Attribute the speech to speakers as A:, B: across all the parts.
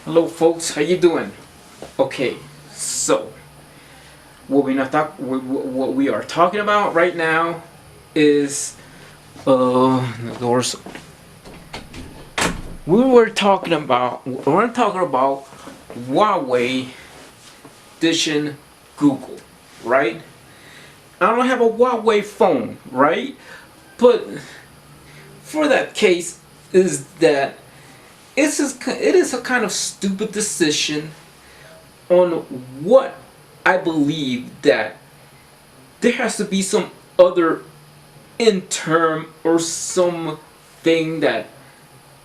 A: Hello folks, how you doing? Okay, so what we are talking about right now is the doors. We're talking about Huawei dishing Google, right? I don't have a Huawei phone, right? But for that case is that it is a kind of stupid decision on what I believe that there has to be some other interim or something that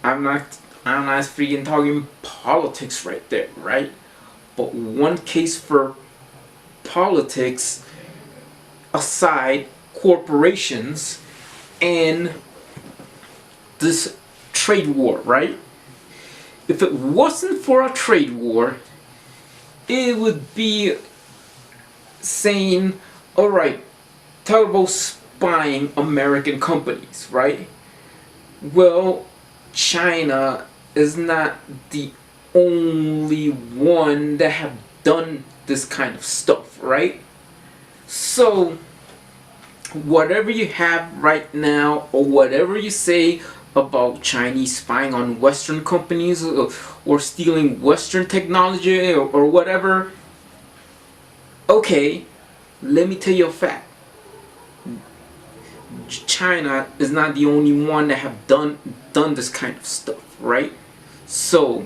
A: I'm not freaking talking politics right there, right? But one case for politics aside, corporations and this trade war, right? If it wasn't for a trade war, it would be saying, alright, talk about spying American companies, right? Well, China is not the only one that have done this kind of stuff, right? So, whatever you have right now, or whatever you say about Chinese spying on Western companies or stealing Western technology or whatever, okay, let me tell you a fact. China is not the only one that have done this kind of stuff, right? So,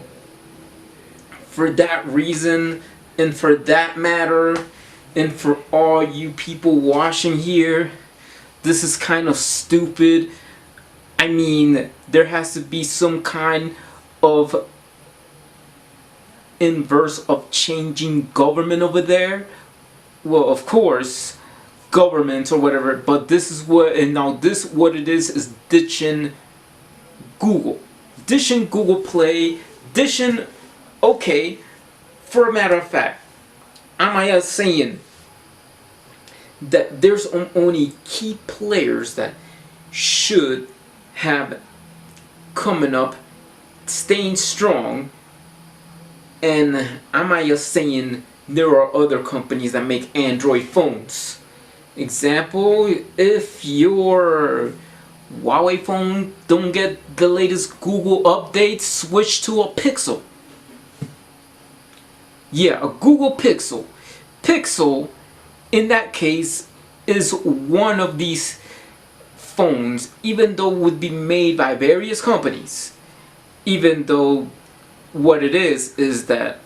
A: for that reason, and for that matter, and for all you people watching here, this is kind of stupid. I mean, there has to be some kind of inverse of changing government over there. Well, of course, government or whatever, but this is what, and now this, what it is ditching Google. Ditching Google Play, ditching, okay, for a matter of fact, I'm saying that there's only key players that should have coming up, staying strong, and I'm just saying there are other companies that make Android phones. Example, if your Huawei phone don't get the latest Google update, switch to a Pixel. Yeah, a Google Pixel. Pixel, in that case, is one of these phones, even though it would be made by various companies, even though what it is that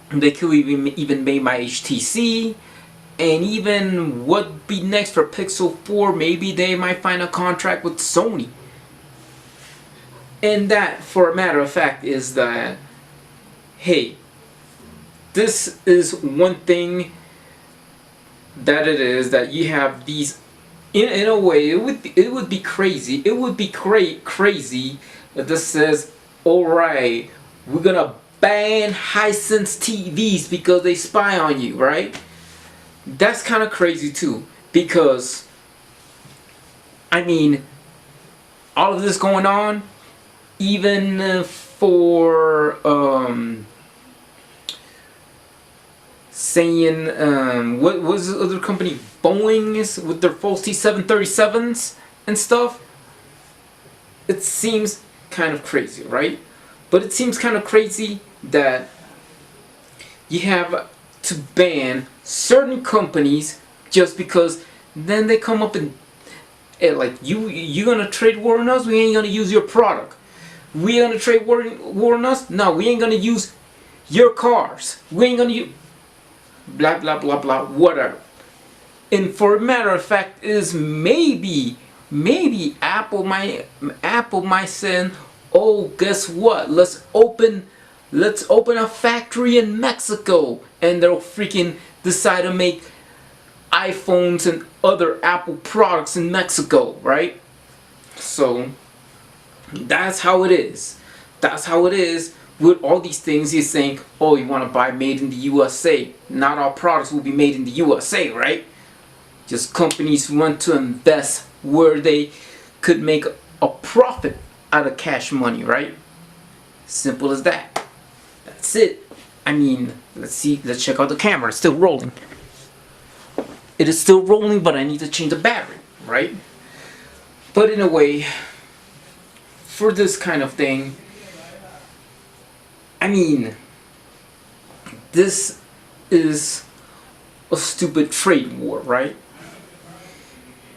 A: they could even made by HTC, and even what be next for Pixel 4, maybe they might find a contract with Sony. And that, for a matter of fact, is that, hey, this is one thing that it is, that you have these, in a way, it would be crazy. It would be crazy if this says, alright, we're gonna ban Hisense TVs because they spy on you, right? That's kind of crazy too, because I mean, all of this going on, even for saying what was the other company, Boeing, is with their faulty 737s and stuff. It seems kind of crazy, right? But it seems kind of crazy that you have to ban certain companies just because then they come up and like, you gonna trade war on us? We ain't gonna use your product. We gonna trade war on us? No, we ain't gonna use your cars. We ain't gonna use blah blah blah blah whatever. And for a matter of fact, is maybe Apple might say, oh, guess what? Let's open a factory in Mexico, and they'll freaking decide to make iPhones and other Apple products in Mexico, right? So that's how it is. That's how it is with all these things. You're saying, oh, you want to buy made in the USA. Not all products will be made in the USA, right? Just companies want to invest where they could make a profit out of cash money, right? Simple as that. That's it. I mean, let's check out the camera. It's still rolling. It is still rolling, but I need to change the battery, right? But in a way, for this kind of thing, I mean, this is a stupid trade war, right?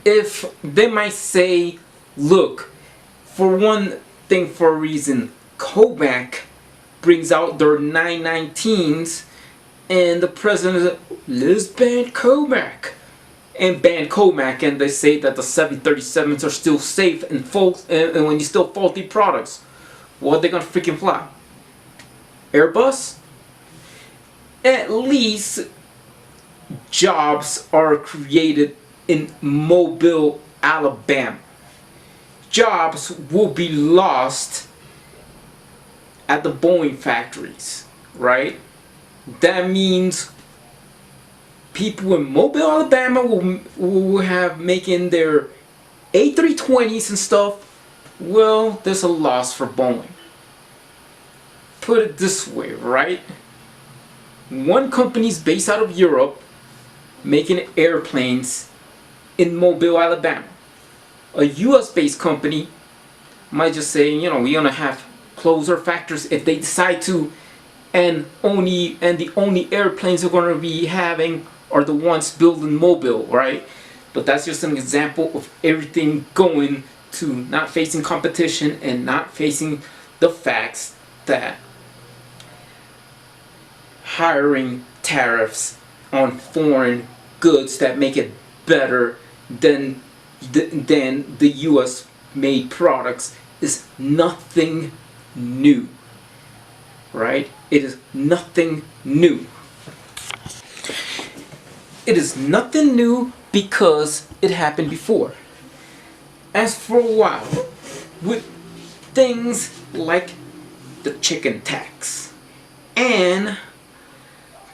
A: If they might say, look, for one thing, for a reason, Kodak brings out their 919s and the president, let's ban Kodak. And ban Kodak, and they say that the 737s are still safe and and when you still faulty products, what are they gonna freaking fly? Airbus? At least jobs are created in Mobile, Alabama. Jobs will be lost at the Boeing factories, right? That means people in Mobile, Alabama will have making their A320s and stuff. Well, there's a loss for Boeing. Put it this way, right? One company's based out of Europe making airplanes in Mobile, Alabama. A US based company might just say, you know, we're gonna have close our factories if they decide to, and the only airplanes we're gonna be having are the ones built in Mobile, right? But that's just an example of everything going to not facing competition and not facing the facts that hiring tariffs on foreign goods that make it better than the US made products is nothing new, right? It is nothing new. It is nothing new because it happened before. As for a while, with things like the chicken tax and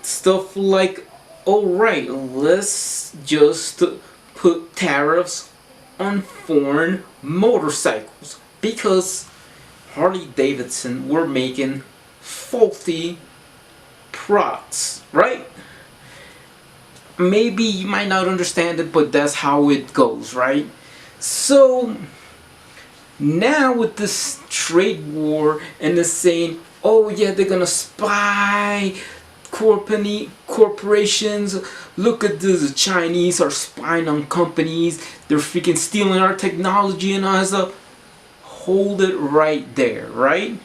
A: stuff like, alright, let's just put tariffs on foreign motorcycles because Harley Davidson were making faulty products, right? Maybe you might not understand it, but that's how it goes, right? So now with this trade war and the saying, oh yeah, they're gonna spy corporations, look at this, the Chinese are spying on companies, they're freaking stealing our technology and all that stuff. Hold it right there, right?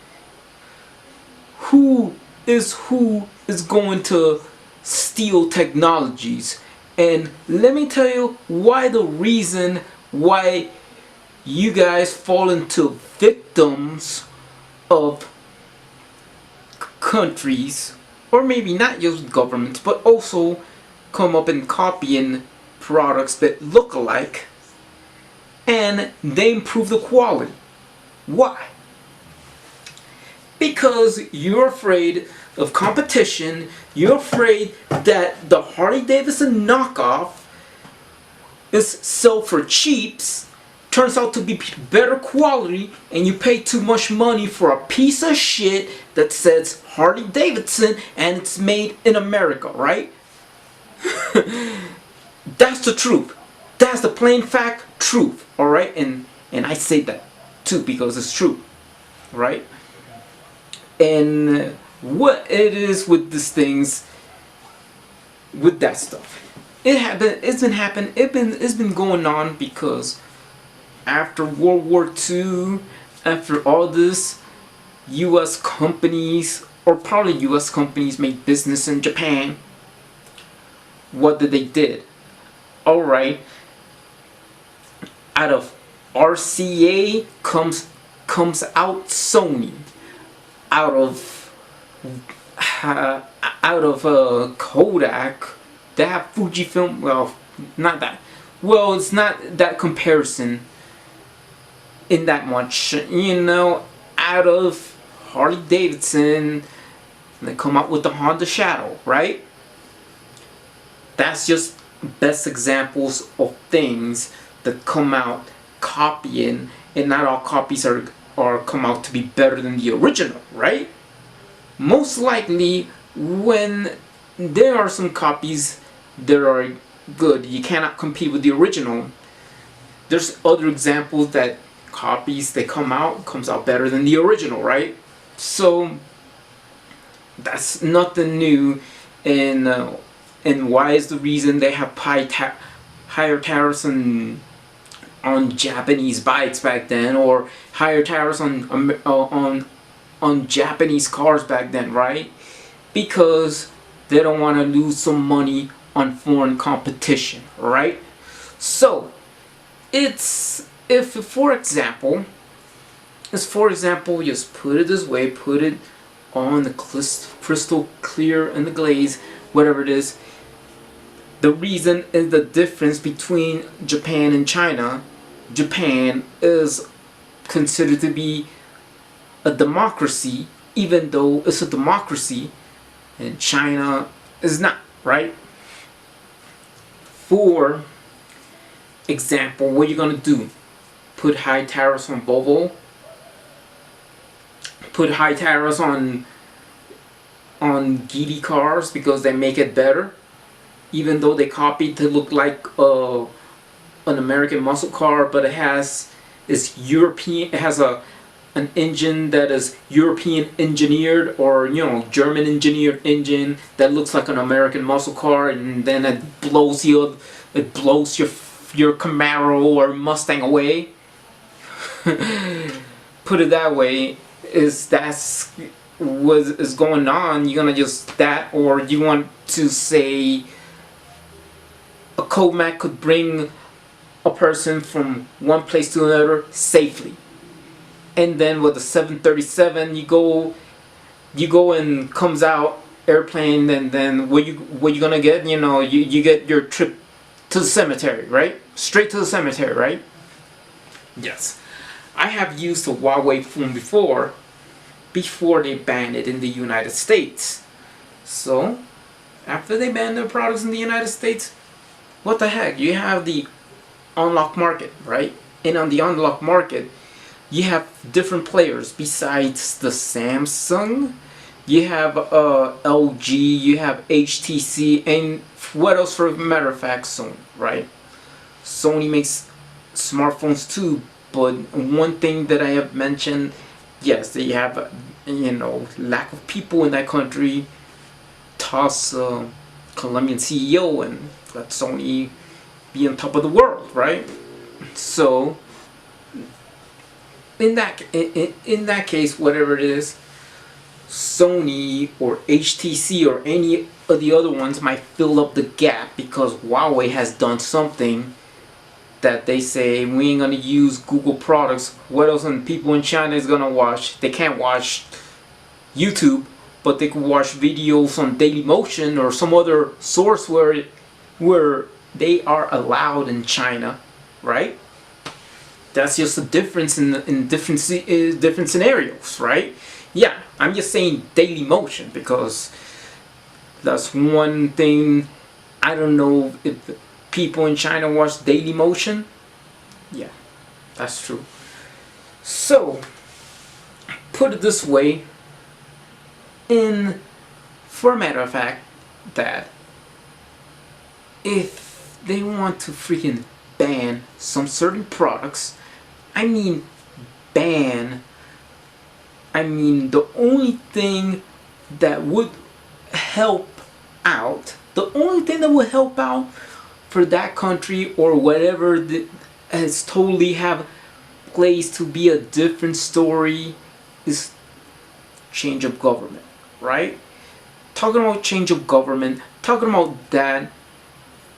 A: Who is going to steal technologies? And let me tell you why the reason why you guys fall into victims of countries, or maybe not just governments, but also come up and copying products that look alike and they improve the quality. Why? Because you're afraid of competition, you're afraid that the Harley Davidson knockoff is sell for cheaps, turns out to be better quality, and you pay too much money for a piece of shit that says Harley Davidson and it's made in America, right? That's the truth. That's the plain fact truth, alright? And I say that too because it's true, right? And what it is with these things, with that stuff, it's been going on because after World War II, after all this, US companies, or probably US companies, made business in Japan. What they did? Alright, out of RCA comes out Sony. Out of Kodak, they have Fujifilm. Well, not that. Well, it's not that comparison in that much. You know, out of Harley Davidson, they come out with the Honda Shadow, right? That's just best examples of things that come out copying, and not all copies are come out to be better than the original, right? most likely when there are some copies that are good, you cannot compete with the original. There's other examples that copies that comes out better than the original, right? So that's nothing new, and why is the reason they have higher tariffs on Japanese bikes back then, or higher tariffs on Japanese cars back then, right? Because they don't want to lose some money on foreign competition, right? So it's for example, just put it this way, put it on the crystal clear and the glaze, whatever it is. The reason is the difference between Japan and China. Japan is considered to be a democracy, even though it's a democracy, and China is not, right? For example, what you're gonna do? Put high tariffs on Volvo? Put high tariffs on GD cars because they make it better, even though they copied to look like an American muscle car, but it has European. It has an engine that is European engineered, or German engineered engine that looks like an American muscle car, and then it blows your Camaro or Mustang away. Put it that way, that's what is going on. You're gonna just that, or you want to say a Comac could bring a person from one place to another safely, and then with the 737 you go and comes out airplane, and then what you gonna get? You get your trip to the cemetery, right? Straight to the cemetery, right? Yes. I have used a Huawei phone before they banned it in the United States. So after they banned their products in the United States, what the heck? You have the unlocked market, right? And on the unlocked market, you have different players besides the Samsung. You have LG, you have HTC, and what else? For a matter of fact, Sony, right? Sony makes smartphones too, but one thing that I have mentioned, yes, they have lack of people in that country. Toss Colombian CEO and let Sony be on top of the world, right? So in that case, whatever it is, Sony or HTC or any of the other ones might fill up the gap because Huawei has done something that they say we ain't gonna use Google products. What else? And people in China is gonna watch? They can't watch YouTube, but they can watch videos on Dailymotion or some other source where they are allowed in China, right? That's just a difference in different scenarios, right? Yeah, I'm just saying Dailymotion because that's one thing. I don't know if people in China watch Dailymotion. Yeah, that's true. So, put it this way, for a matter of fact, that if they want to freaking ban some certain products, I mean the only thing that would help out, for that country or whatever has totally have place to be a different story is change of government, right? Talking about change of government, talking about that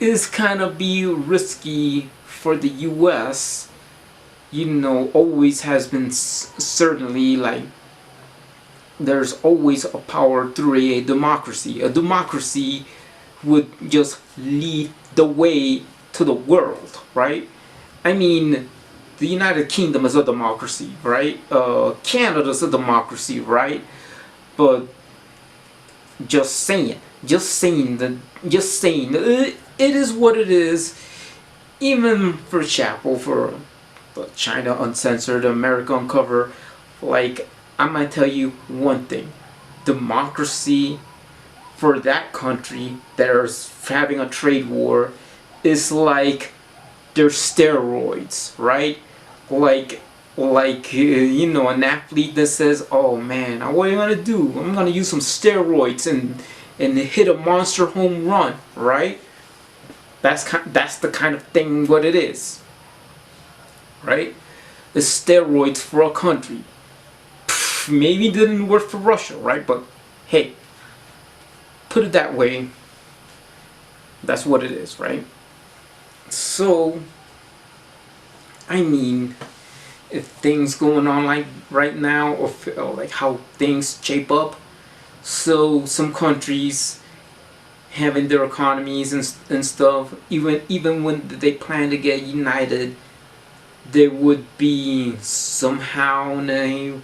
A: is kind of be risky for the US. Always has been certainly like there's always a power through a democracy. A democracy would just lead the way to the world, right? I mean, the United Kingdom is a democracy, right? Canada is a democracy, right? But just saying, it is what it is. Even for Chapel, for China Uncensored, America Uncover, like, I might tell you one thing. democracy for that country that are having a trade war is like they're steroids, right? Like you know, an athlete that says, "Oh man, what am I gonna do? I'm gonna use some steroids and hit a monster home run," right? That's the kind of thing what it is, right? It's steroids for a country. Maybe it didn't work for Russia, right? But hey, put it that way, that's what it is, right? So, I mean, if things going on like right now, or like how things shape up, so some countries having their economies and stuff, even when they plan to get united, there would be somehow a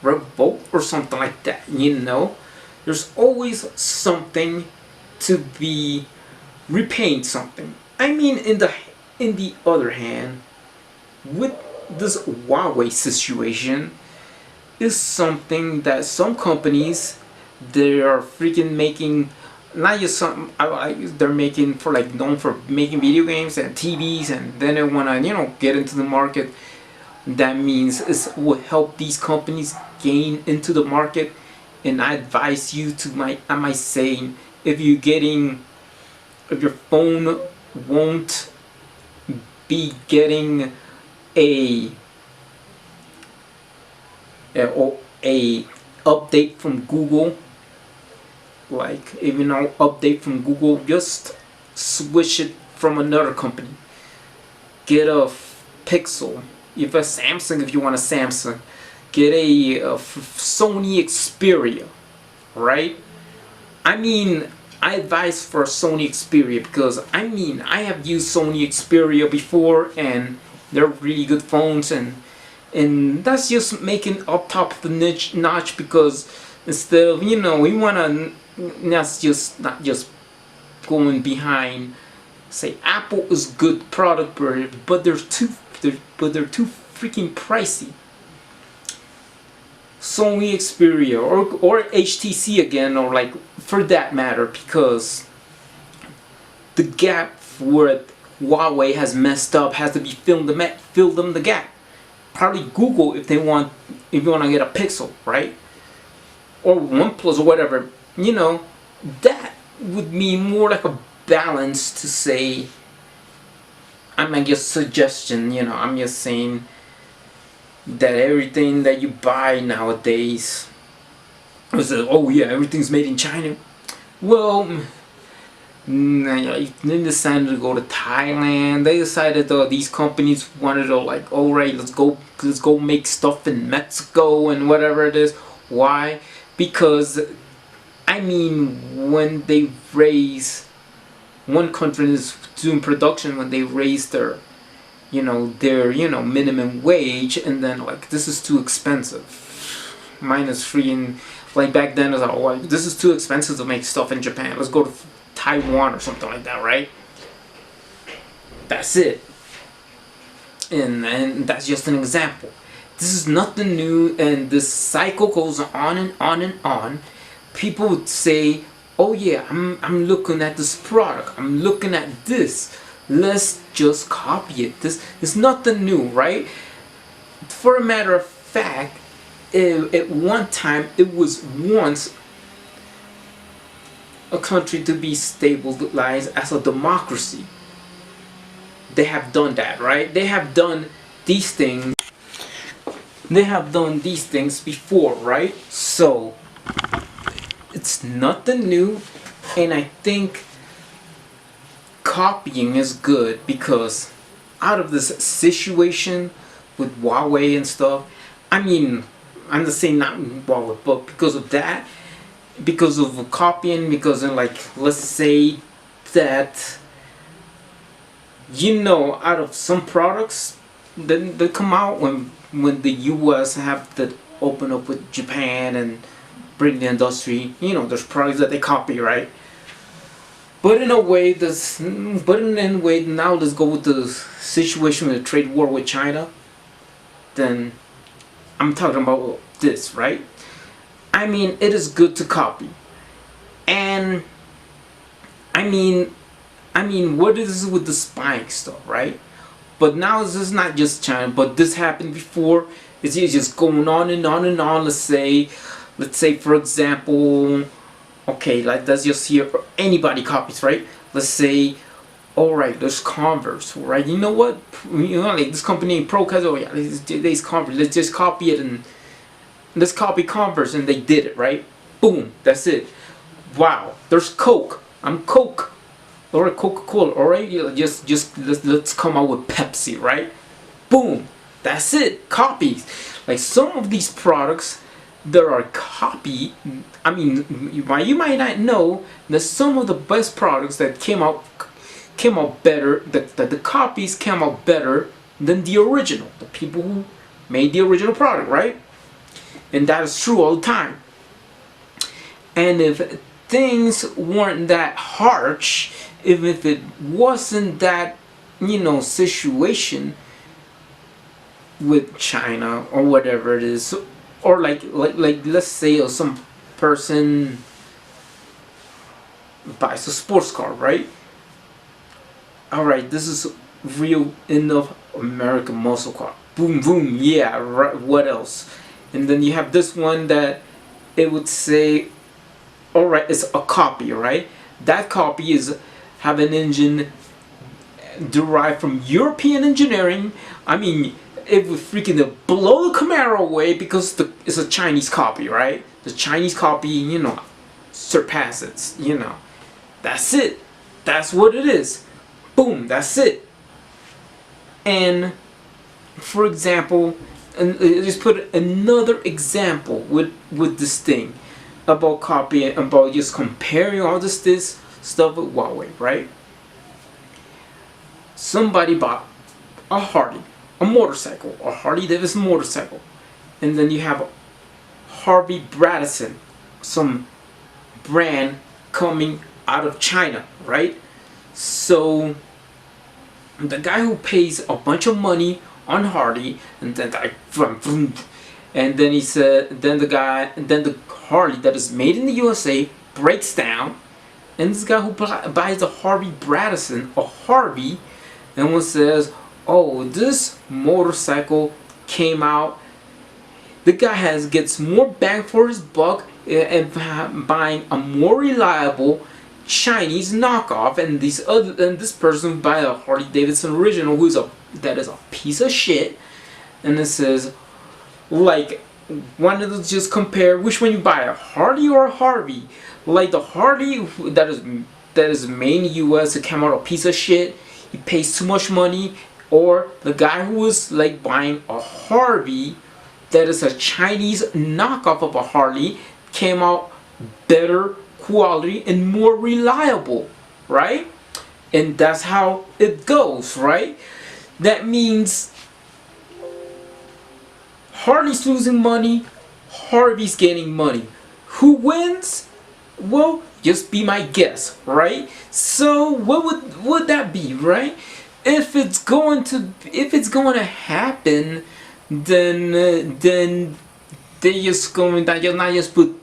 A: revolt or something like that, you know? There's always something to be repaying something. I mean, in the other hand, with this Huawei situation, is something that some companies, they are freaking making, not just some, they're making for like known for making video games and TVs, and then they wanna, you know, get into the market. That means it will help these companies gain into the market. And I advise you to I might say, if your phone won't be getting a update from Google, like even an update from Google, just switch it from another company. Get a Pixel. If a Samsung, if you want a Samsung, get a Sony Xperia, right? I mean, I advise for a Sony Xperia because I mean I have used Sony Xperia before and they're really good phones, and that's just making up top of the notch, because instead of, you know, we wanna not just going behind, say Apple is good product, but they're too freaking pricey. Sony Xperia or HTC again, or like for that matter, because the gap where Huawei has messed up has to be filled them the gap. Probably Google if you want to get a Pixel, right? Or OnePlus or whatever, you know, that would be more like a balance to say. I'm just suggestion, you know, I'm just saying that everything that you buy nowadays is, oh yeah, everything's made in China. Well, they decided to go to Thailand. They decided these companies wanted to, like, alright, let's go make stuff in Mexico and whatever it is. Why? Because I mean, when they raise, one country is doing production, when they raise their minimum wage, and then like, this is too expensive, minus free, and like back then it was like, oh, this is too expensive to make stuff in Japan, let's go to Taiwan or something like that, right? That's it. And that's just an example. This is nothing new, and this cycle goes on and on and on. People would say, oh yeah, I'm looking at this product, I'm looking at this, let's just copy it. This is nothing new, right? For a matter of fact, at one time it was once a country to be stabilized as a democracy. They have done that, right? They have done these things. They have done these things before, right? So it's nothing new, and I think copying is good, because out of this situation with Huawei and stuff, I mean, I'm just saying not Huawei, but because of that, because of copying, because of, like, let's say that, you know, out of some products then they come out when the US have to open up with Japan and bring the industry, you know, there's products that they copy, right? But in a way, now let's go with the situation with the trade war with China. Then I'm talking about this, right? I mean, it is good to copy. And I mean, what is with the spying stuff, right? But now this is not just China, but this happened before. It's just going on and on and on. Let's say for example, okay, like let's just hear anybody copies, right? Let's say, all right, there's Converse, right? You know what? You know, like this company Procast, oh yeah, there's Converse. Let's just copy it and let's copy Converse, and they did it, right? Boom, that's it. Wow, there's Coke. I'm Coke. Alright, Coca-Cola. Alright, just let's come out with Pepsi, right? Boom, that's it. Copies. Like some of these products that are copy. I mean, you might not know that some of the best products that came out better. That the copies came out better than the original. The people who made the original product, right? And that is true all the time. And if things weren't that harsh, if it wasn't that, you know, situation with China or whatever it is, or like let's say some person buys a sports car, right? All right, this is real enough American muscle car. Boom, boom, yeah. Right, what else? And then you have this one that it would say, all right, it's a copy, right? That copy is have an engine derived from European engineering. I mean, it would freaking blow the Camaro away because it's a Chinese copy, right? The Chinese copy, you know, surpasses, you know. That's it. That's what it is. Boom, that's it. And for example, and just put another example with this thing about copying, about just comparing all this stuff with Huawei, right? Somebody bought a Harley, a motorcycle, a Harley Davidson motorcycle, and then you have Harvey Bradison, some brand coming out of China, right? So the guy who pays a bunch of money on Harley, and then and then he said, then the Harley that is made in the USA breaks down, and this guy who buys a Harvey Bradison, a Harvey, and one says, oh, this motorcycle came out. The guy gets more bang for his buck and buying a more reliable Chinese knockoff, and this person buy a Harley Davidson original that is a piece of shit, and it says, like, why don't you just compare which one you buy, a Harley or a Harvey? Like the Harley that is made in the US, it came out a piece of shit, he pays too much money, or the guy who was like buying a Harvey that is a Chinese knockoff of a Harley came out better quality and more reliable, right? And that's how it goes, right? That means Harley's losing money, Harvey's gaining money. Who wins? Well, just be my guess, right? So what would that be, right? If it's going to happen, then they're not just put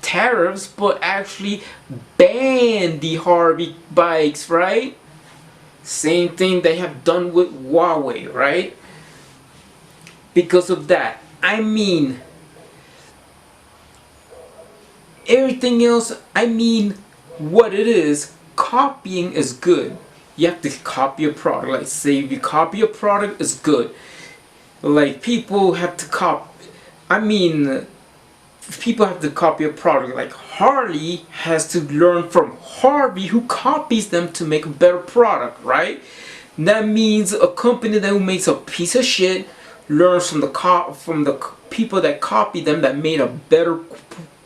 A: tariffs, but actually ban the Harvey bikes, right? Same thing they have done with Huawei, right? Because of that, I mean, everything else, I mean, what it is, copying is good. You have to copy a product. Like, say if you copy a product, it's good. Like, people have to copy, I mean, people have to copy a product. Like, Harley has to learn from Harvey, who copies them to make a better product, right? That means a company that makes a piece of shit learns from the people that copy them, that made a better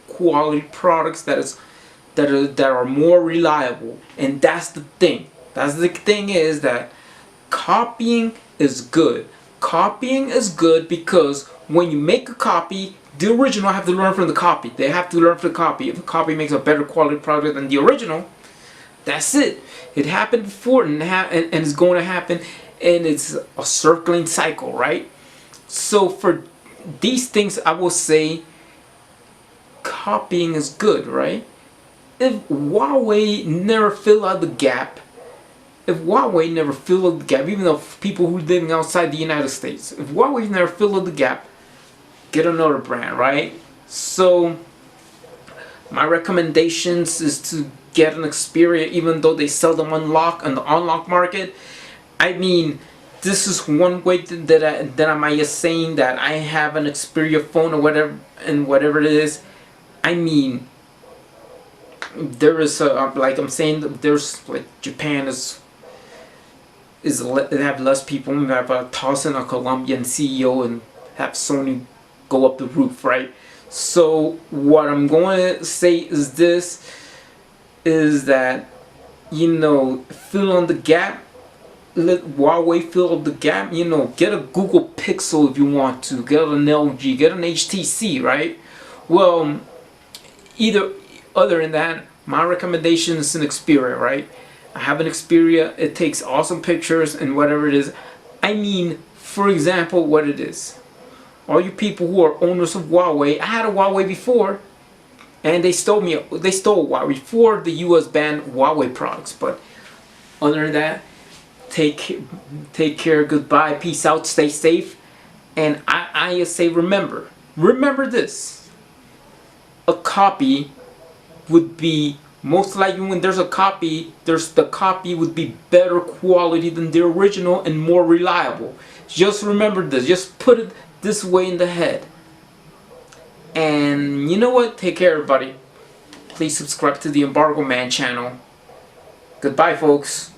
A: quality products that are more reliable. And that's the thing. That's the thing, is that copying is good. Copying is good because when you make a copy, the original have to learn from the copy. They have to learn from the copy. If the copy makes a better quality product than the original, that's it. It happened before, and it's going to happen, and it's a circling cycle, right? So for these things, I will say copying is good, right? If Huawei never fill out the gap, even though people who living outside the United States, if Huawei never fill out the gap, get another brand, right? So my recommendations is to get an Xperia, even though they sell them unlock on the unlock market. I mean, this is one way that I might just saying that I have an Xperia phone or whatever, and whatever it is. I mean, there is like I'm saying, there's like Japan they have less people. We have a toss in a Colombian CEO and have Sony go up the roof, right? So what I'm going to say is this, is that, you know, fill in the gap. Let Huawei fill up the gap. You know, get a Google Pixel if you want to. Get an LG. Get an HTC, right? Well, other than that, my recommendation is an Xperia, right? I have an Xperia. It takes awesome pictures and whatever it is. I mean, for example, what it is. All you people who are owners of Huawei, I had a Huawei before, and they stole Huawei before the US banned Huawei products. But other than that, take care, goodbye, peace out, stay safe. And I say remember this. A copy would be, most likely when there's a copy, the copy would be better quality than the original and more reliable. Just remember this. Just put it this way in the head. And you know what? Take care, everybody. Please subscribe to the Embargo Man channel. Goodbye, folks.